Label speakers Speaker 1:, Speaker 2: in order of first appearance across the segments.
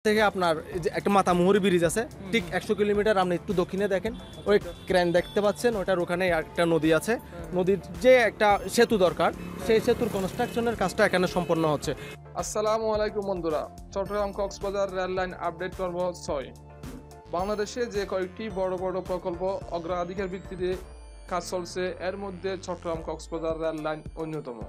Speaker 1: থেকে আপনার একটা মাতামুহুরি ব্রিজ আছে ঠিক 100 কিলোমিটার। আপনি একটু দক্ষিণে দেখেন ওই ক্রেন দেখতে পাচ্ছেন, ওটার ওখানে একটা নদী আছে। নদীর যে একটা সেতু দরকার, সেই সেতুর কনস্ট্রাকশনের কাজটা এখানে সম্পন্ন হচ্ছে।
Speaker 2: আসসালামু আলাইকুম বন্ধুরা, Chittagong Cox's Bazar rail line update পর্ব 6। বাংলাদেশে যে কয়েকটি বড় বড় প্রকল্প অগ্রাধিকার ভিত্তিতে কাজ চলছে, এর মধ্যে চট্টগ্রাম কক্সবাজার রেল লাইন অন্যতম।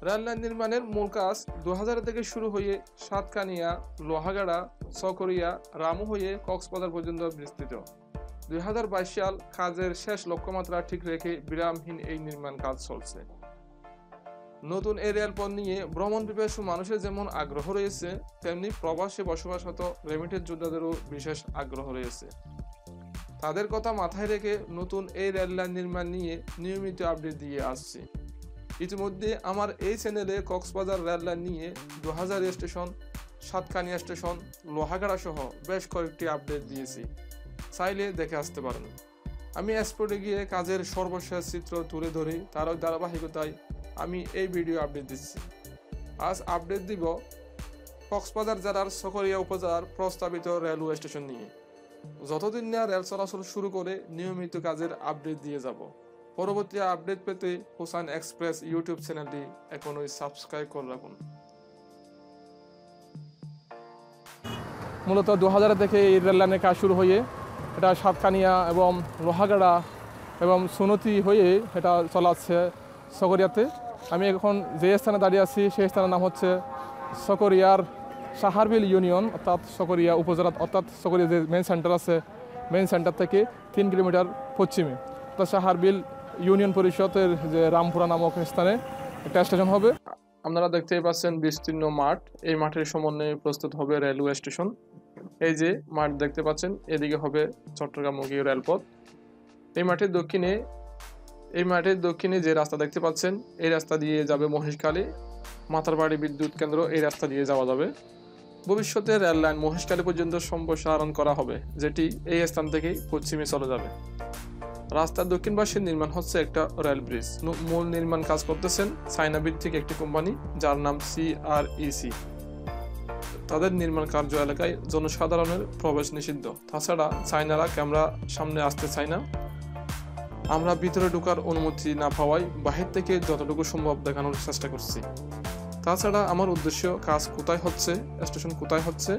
Speaker 2: রেল লাইন নির্মাণের মূল কাজ 2000 থেকে শুরু হয়ে সাতকানিয়া, লোহাগাড়া, চকরিয়া, রামু হয়ে কক্সবাজার পর্যন্ত বিস্তৃত। 2022 সাল কাজের শেষ লক্ষ্যমাত্রা ঠিক রেখে বিরামহীন এই নির্মাণ কাজ চলছে। নতুন এই রেলপথ নিয়ে ভ্রমণ পিপাসু মানুষের যেমন আগ্রহ রয়েছে, তেমনি প্রবাসে বসবাসরত রেমিটেড যোদ্ধাদেরও বিশেষ আগ্রহ রয়েছে। তাদের কথা মাথায় রেখে নতুন এই রেল লাইন নির্মাণ নিয়ে নিয়মিত আপডেট দিয়ে আসছি। ইতিমধ্যে আমার এই চ্যানেলে কক্সবাজার রেল লাইন নিয়ে দোহাজারি স্টেশন, সাতকানিয়া স্টেশন, লোহাগাড়া সহ বেশ কয়েকটি আপডেট দিয়েছি, চাইলে দেখে আসতে পারেন। আমি স্পটে গিয়ে কাজের সর্বশেষ চিত্র তুলে ধরি, তার ধারাবাহিকতায় আমি এই ভিডিও আপডেট দিচ্ছি। আজ আপডেট দিব কক্সবাজার জেলার চকরিয়া উপজেলার প্রস্তাবিত রেলওয়ে স্টেশন নিয়ে। যতদিন না রেল চলাচল শুরু করে নিয়মিত কাজের আপডেট দিয়ে যাব। পরবর্তী আপডেট পেতে হোসাইন এক্সপ্রেস ইউটিউব চ্যানেলটি এখনই সাবস্ক্রাইব করে রাখুন। মূলত 2000 থেকে এই রেল লাইনের কাজ শুরু হয়ে এটা সাতকানিয়া এবং লোহাগাড়া এবং সুনতি হয়ে এটা চলাচ্ছে চকরিয়াতে। আমি এখন যে স্থানে দাঁড়িয়ে আছি সেই স্থানের নাম হচ্ছে চকরিয়ার সাহারবিল ইউনিয়ন, অর্থাৎ চকরিয়া উপজেলা, অর্থাৎ চকরিয়া যে মেন সেন্টার আছে, মেন সেন্টার থেকে 3 কিলোমিটার পশ্চিমে, অর্থাৎ সাহারবিল ইউনিয়ন পরিষদের যে রামপুরা নামক স্থানে একটা স্টেশন হবে। আপনারা দেখতেই পাচ্ছেন বিস্তীর্ণ মাঠ, এই মাঠের সমন্বয়ে প্রস্তুত হবে রেলওয়ে স্টেশন। এই যে মাঠ দেখতে পাচ্ছেন, এদিকে হবে চট্টগ্রামমুখী রেলপথ। এই মাঠের দক্ষিণে যে রাস্তা দেখতে পাচ্ছেন, এই রাস্তা দিয়ে যাবে মহেশখালী, মাতারবাড়ি বিদ্যুৎ কেন্দ্র, এই রাস্তা দিয়ে যাওয়া যাবে। ভবিষ্যতে রেল লাইন মহেশখালী পর্যন্ত সম্প্রসারণ করা হবে, যেটি এই স্থান থেকেই পশ্চিমে চলে যাবে। রাস্তার দক্ষিণ পাশে নির্মাণ হচ্ছে একটা রেল ব্রিজ। মূল নির্মাণ কাজ করতেছেন চায়না ভিত্তিক একটি কোম্পানি, যার নাম CREC। তাদের নির্মাণ কার্য এলাকায় জনসাধারণের প্রবেশ নিষিদ্ধ। তাছাড়া চায়নারা ক্যামেরা সামনে আসতে চায় না। আমরা ভিতরে ঢোকার অনুমতি না পাওয়ায় বাহির থেকে যতটুকু সম্ভব দেখানোর চেষ্টা করছি। তাছাড়া আমার উদ্দেশ্য কাজ কোথায় হচ্ছে, স্টেশন কোথায় হচ্ছে,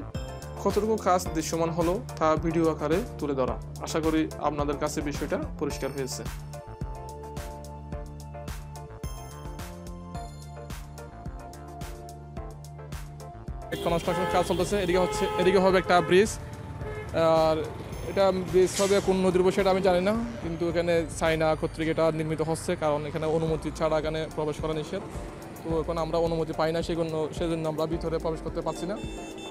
Speaker 2: কতটুকু কাজ দৃশ্যমান হলো তা ভিডিও আকারে তুলে ধরা। আশা করি আপনাদের কাছে বিষয়টা পরিষ্কার হয়েছে। কনস্ট্রাকশন কাজ চলতেছে। এদিকে হবে একটা ব্রিজ, আর এটা ব্রিজ হবে কোন নদীর উপর সেটা আমি জানি না, কিন্তু এখানে চায়না কর্তৃক এটা নির্মিত হচ্ছে, কারণ এখানে অনুমতি ছাড়া এখানে প্রবেশ করা নিষেধ। তো এখন আমরা অনুমতি পাই না, সেজন্য আমরা ভিতরে প্রবেশ করতে পারছি না।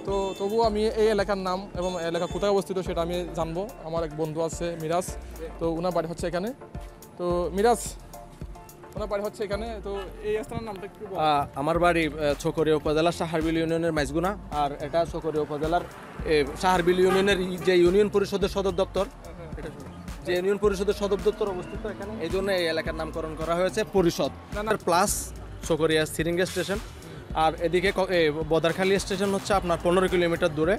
Speaker 2: তো তবুও আমি এই এলাকার নাম এবং এলাকা কোথায় অবস্থিত সেটা আমি জানবো। আমার এক বন্ধু আছে মিরাজ, তো ওনার বাড়ি হচ্ছে এখানে। তো মিরাজ, ওনার বাড়ি হচ্ছে এখানে, তো এই স্থানের নামটা কি?
Speaker 1: আমার বাড়ি চকরিয়া উপজেলার সাহারবিল ইউনিয়নের মাইজগুনা, আর এটা চকরিয়া উপজেলার সাহারবিল ইউনিয়নের যে ইউনিয়ন পরিষদের সদর দপ্তর, যে ইউনিয়ন পরিষদের সদর দপ্তর অবস্থিত এখানে, এই জন্য এই এলাকার নামকরণ করা হয়েছে পরিষদ প্লাস চকরিয়া সিরিঙ্গা স্টেশন। আর এদিকে বদারখালী স্টেশন হচ্ছে আপনার 15 কিলোমিটার দূরে।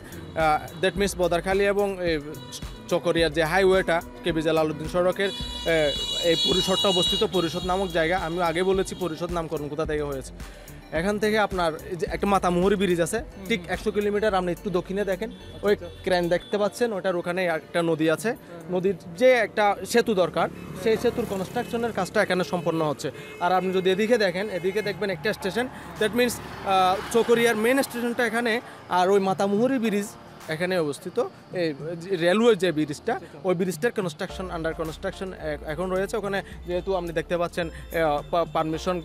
Speaker 1: দ্যাট মিনস বদারখালী এবং চকরিয়ার যে হাইওয়েটা কেবি জালালউদ্দিন সড়কের এই পরিষদটা অবস্থিত, পরিষদ নামক জায়গা। আমি আগে বলেছি পরিষদ নামকরণ কোথা থেকে হয়েছে। এখান থেকে আপনার একটা মাতামুহুরি ব্রিজ আছে ঠিক 100 কিলোমিটার। আপনি একটু দক্ষিণে দেখেন ওই ক্রেন দেখতে পাচ্ছেন, ওটার ওখানে একটা নদী আছে। নদীর যে একটা সেতু দরকার, সেই সেতুর কনস্ট্রাকশনের কাজটা এখানে সম্পন্ন হচ্ছে। আর আপনি যদি এদিকে দেখেন, এদিকে দেখবেন একটা স্টেশন, দ্যাট মিনস চকরিয়ার মেন স্টেশনটা এখানে, আর ওই মাতামুহুরি ব্রিজ এখানে অবস্থিত। এই রেলওয়ে যে ব্রিজটা, ওই ব্রিজটার কনস্ট্রাকশন আন্ডার কনস্ট্রাকশন এখন রয়েছে। ওখানে যেহেতু আপনি দেখতে পাচ্ছেন পারমিশন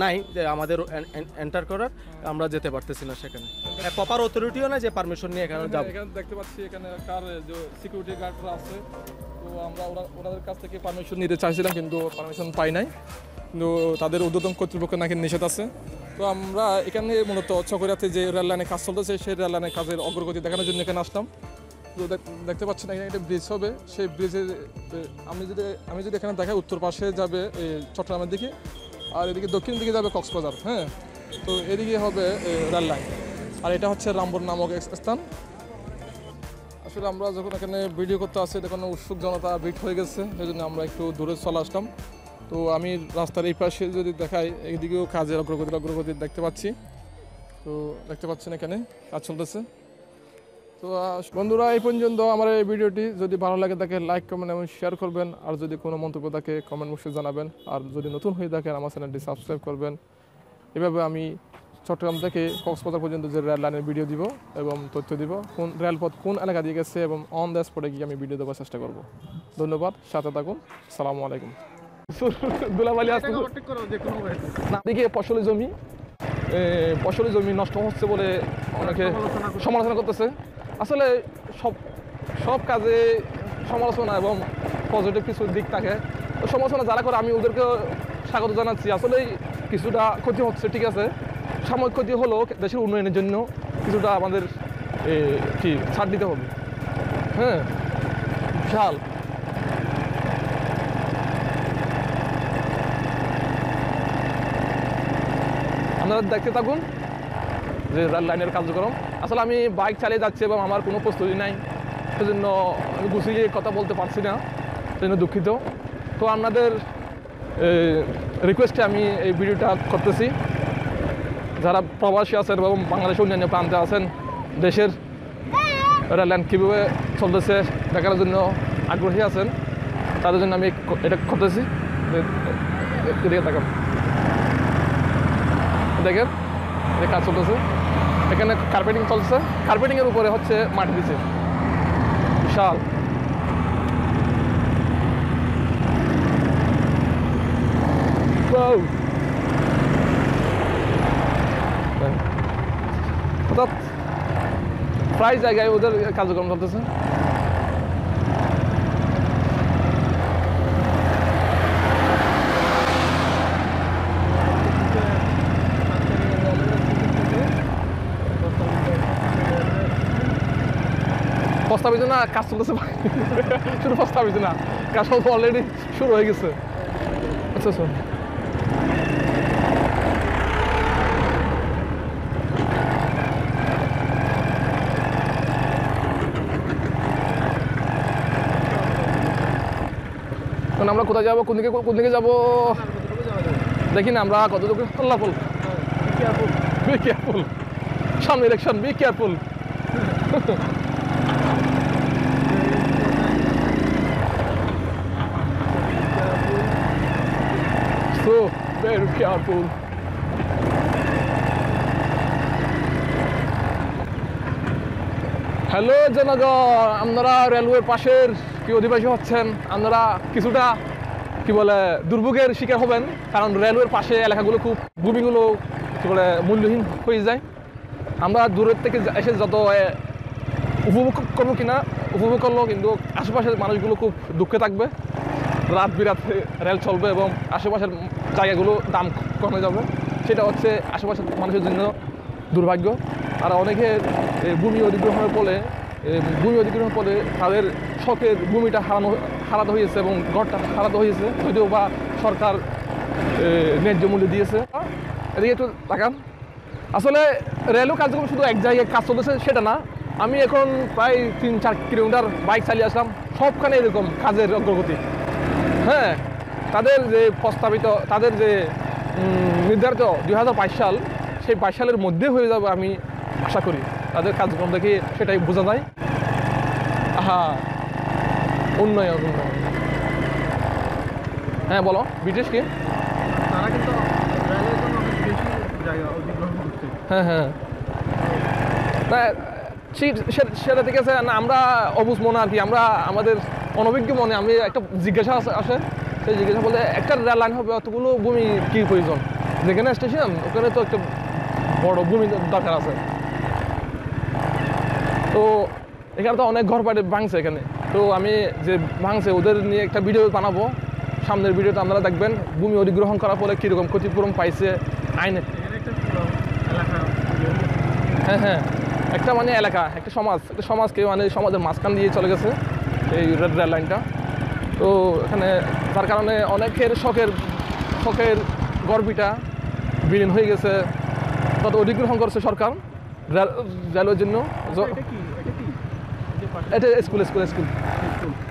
Speaker 1: নাই যে আমাদের এন্টার করার, আমরা যেতে পারতেছি না সেখানে। প্রপার অথরিটিও না যে পারমিশন নিয়ে এখানে যাব।
Speaker 2: এখানে দেখতে পাচ্ছি এখানে কার যে সিকিউরিটি গার্ডরা আছে, তো আমরা ওনাদের কাছ থেকে পারমিশন নিতে চাইছিলাম, কিন্তু পারমিশন পাই নাই। কিন্তু তাদের ঊর্ধ্বতন কর্তৃপক্ষ নাকি নিষেধ আছে। তো আমরা এখানে মূলত চকরিয়াতে যে রেল লাইনে কাজ চলতেছে, সেই রেল লাইনের কাজের অগ্রগতি দেখানোর জন্য এখানে আসলাম। তো দেখতে পাচ্ছেন এখানে একটা ব্রিজ হবে। সেই ব্রিজে আমি যদি এখানে দেখাই, উত্তর পাশে যাবে চট্টগ্রামের দিকে, আর এদিকে দক্ষিণ দিকে যাবে কক্সবাজার। হ্যাঁ, তো এদিকে হবে রেল লাইন। আর এটা হচ্ছে রামপুর নামক এক স্থান। আসলে আমরা যখন এখানে ভিডিও করতে আসছি তখন উৎসুক জনতা ভিড় হয়ে গেছে, সেই জন্য আমরা একটু দূরে চলে আসলাম। তো আমি রাস্তার এই পাশে যদি দেখাই, এইদিকেও কাজের অগ্রগতি দেখতে পাচ্ছি। তো দেখতে পাচ্ছেন এখানে কাজ চলতেছে। তো বন্ধুরা, এই পর্যন্ত আমার এই ভিডিওটি যদি ভালো লাগে তাকে লাইক কমেন্ট এবং শেয়ার করবেন। আর যদি কোনো মন্তব্য থাকে কমেন্ট বক্সে জানাবেন। আর যদি নতুন হয়ে থাকেন আমার চ্যানেলটি সাবস্ক্রাইব করবেন। এভাবে আমি চট্টগ্রাম থেকে কক্সবাজার পর্যন্ত যে রেল লাইনের ভিডিও দিব এবং তথ্য দিব, কোন রেলপথ কোন এলাকা দিয়ে গেছে এবং অন দ্য স্পটে গিয়ে আমি ভিডিও দেওয়ার চেষ্টা করব। ধন্যবাদ, সাথে থাকুন। আসসালামু আলাইকুম। দুলাবালি দিকে ফসলি জমি নষ্ট হচ্ছে বলে অনেকে সমালোচনা করতেছে। আসলে সব কাজে সমালোচনা এবং পজিটিভ কিছু দিক থাকে। সমালোচনা যারা করে আমি ওদেরকে স্বাগত জানাচ্ছি। আসলে কিছুটা ক্ষতি হচ্ছে, ঠিক আছে, সাময়িক ক্ষতি হলেও দেশের উন্নয়নের জন্য কিছুটা আমাদের কি ছাড় দিতে হবে। হ্যাঁ, বিশাল আপনারা দেখতে থাকুন যে রেল লাইনের কার্যক্রম। আসলে আমি বাইক চালিয়ে যাচ্ছি এবং আমার কোনো প্রস্তুতি নাই, সেজন্য আমি গুছিয়ে কথা বলতে পারছি না, সেজন্য দুঃখিত। তো আপনাদের রিকোয়েস্টে আমি এই ভিডিওটা করতেছি। যারা প্রবাসী আছেন এবং বাংলাদেশের অন্যান্য প্রান্তে আছেন, দেশের রেল লাইন কীভাবে চলতেছে দেখার জন্য আগ্রহী আছেন, তাদের জন্য আমি এটা করতেছি। দেখেন কাজ চলতেছে, এখানে কার্পেটিং চলছে, কার্পেটিংয়ের উপরে হচ্ছে মাটি দিচ্ছে, বিশাল। অর্থাৎ প্রায় জায়গায় ওদের কার্যক্রম চলতেছে। প্রস্তাবিত না, কাজ চলতেছে, শুধু প্রস্তাবিত না, কাজ অলরেডি শুরু হয়ে গেছে। আচ্ছা আচ্ছা, আমরা কোথায় যাবো, কোন দিকে যাবো দেখি না, আমরা কতটুকু আল্লাহফুল, বি কেয়ারফুল, সামনে election, be careful. So very careful. Hello জনগণ, আপনারা রেলওয়ের পাশের কি অধিবাসী হচ্ছেন, আপনারা কিছুটা কি বলে দুর্ভোগের শিকার হবেন, কারণ রেলওয়ের পাশে এলাকাগুলো খুব, ভূমিগুলো কি বলে মূল্যহীন হয়ে যায়। আমরা দূরের থেকে এসে যত উপভোগ করবো কিনা উপভোগ করলো, কিন্তু আশেপাশের মানুষগুলো খুব দুঃখে থাকবে। রাত বিরাতে রেল চলবে এবং আশেপাশের জায়গাগুলো দাম কমে যাবে, সেটা হচ্ছে আশেপাশের মানুষের জন্য দুর্ভাগ্য। আর অনেকের ভূমি অধিগ্রহণের ফলে তাদের শখের ভূমিটা হারাতে হয়েছে এবং ঘরটা হারাতে হয়েছে, যদিও বা সরকার ন্যায্য মূল্য দিয়েছে। এদিকে একটু তাকান, আসলে রেলও কার্যক্রম শুধু এক জায়গায় কাজ চলতেছে সেটা না। আমি এখন প্রায় 3-4 কিলোমিটার বাইক চালিয়ে আসলাম, সবখানে এরকম কাজের অগ্রগতি। হ্যাঁ, তাদের যে প্রস্তাবিত, তাদের যে নির্ধারিত 2022 সাল, সেই 22 সালের মধ্যে হয়ে যাবে আমি আশা করি। তাদের কার্যক্রম দেখে সেটাই বোঝা যায়। হ্যাঁ, উন্নয়ন। হ্যাঁ বলো, ব্রিটিশ কি?
Speaker 1: তারা কিন্তু বেশি জায়গা অধিগ্রহণ করছে।
Speaker 2: হ্যাঁ হ্যাঁ, সেটা ঠিক আছে না, আমরা অবুঝ মনে আর কি, আমরা আমাদের অনভিজ্ঞ মনে আমি একটা জিজ্ঞাসা আসে, সেই জিজ্ঞাসা বলতে একটা রেল লাইন হবে অতগুলো ভূমি কী প্রয়োজন, যেখানে স্টেশন ওখানে তো একটা বড় ভূমি দরকার আছে। তো এখানে তো অনেক ঘর বাড়ি ভাঙছে এখানে, তো আমি যে ভাঙছে ওদের নিয়ে একটা ভিডিও বানাবো, সামনের ভিডিওতে আপনারা দেখবেন ভূমি অধিগ্রহণ করার ফলে কীরকম ক্ষতিপূরণ পাইছে আইনে। হ্যাঁ হ্যাঁ, একটা মানে এলাকা, একটা সমাজকে মানে সমাজের মাঝখান দিয়ে চলে গেছে এই রেল লাইনটা। তো এখানে তার কারণে অনেকের শখের গর্বিটা বিলীন হয়ে গেছে, তত অধিগ্রহণ করছে সরকার। রেলওয়ের জন্য এটা স্কুল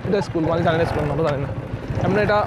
Speaker 2: এটা স্কুল মানে জানি না স্কুল আমরা জানি না এমনি এটা